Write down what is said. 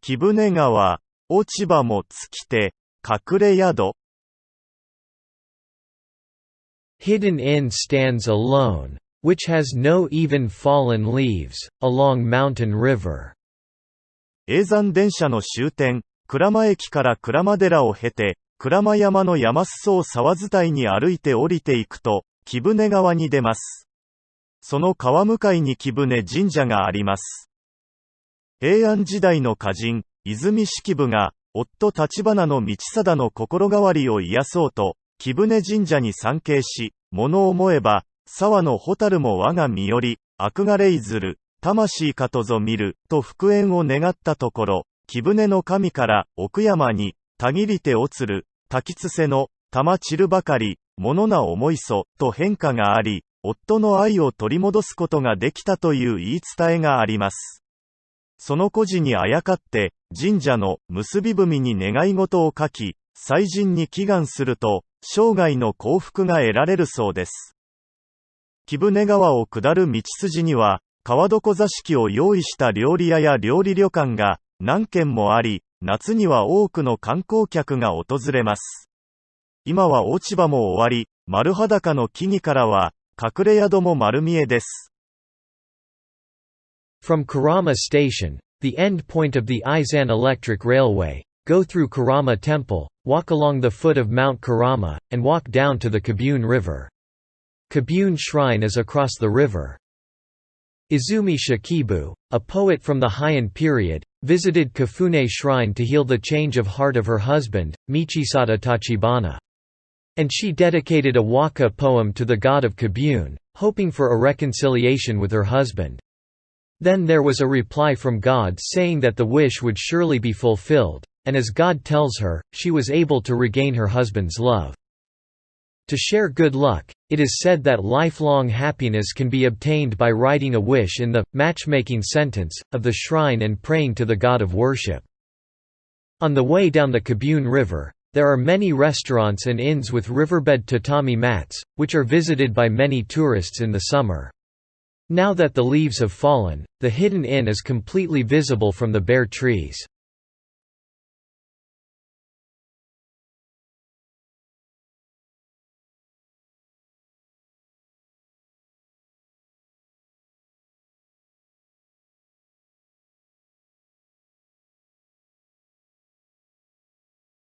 貴船川、落ち葉も尽きて、隠れ宿。Hidden inn stands alone, which has no even fallen leaves, along mountain river. 叡山電車の終点、鞍馬駅から鞍馬寺を経て、鞍馬山の山裾を沢伝いに歩いて降りていくと、貴船川に出ます。その川向かいに貴船神社があります。平安時代の歌人、泉式部が、夫立花の道貞の心変わりを癒そうと、貴船神社に参詣し、物思えば、沢の蛍も我が身より、憧れいずる、魂かとぞ見る、と復縁を願ったところ、貴船の神から、奥山に、たぎりておつる、滝つせの、玉散るばかり、物な思いそ、と変化があり、夫の愛を取り戻すことができたという言い伝えがあります。その故事にあやかって、神社の結び文に願い事を書き、祭神に祈願すると、生涯の幸福が得られるそうです。貴船川を下る道筋には、川床座敷を用意した料理屋や料理旅館が何軒もあり、夏には多くの観光客が訪れます。今は落ち葉も終わり、丸裸の木々からは、隠れ宿も丸見えです。From Karama Station, the end point of the Aizan Electric Railway, go through Karama Temple, walk along the foot of Mount Karama, and walk down to the Kabun River. Kabun Shrine is across the river. Izumi Shikibu, a poet from the Heian period, visited Kafune Shrine to heal the change of heart of her husband, Michisada Tachibana. And she dedicated a waka poem to the god of Kabun, hoping for a reconciliation with her husband. Then there was a reply from God saying that the wish would surely be fulfilled, and as God tells her, she was able to regain her husband's love. To share good luck, it is said that lifelong happiness can be obtained by writing a wish in the matchmaking sentence of the shrine and praying to the god of worship. On the way down the Kabun River, there are many restaurants and inns with riverbed tatami mats, which are visited by many tourists in the summer. Now that the leaves have fallen, the hidden inn is completely visible from the bare trees.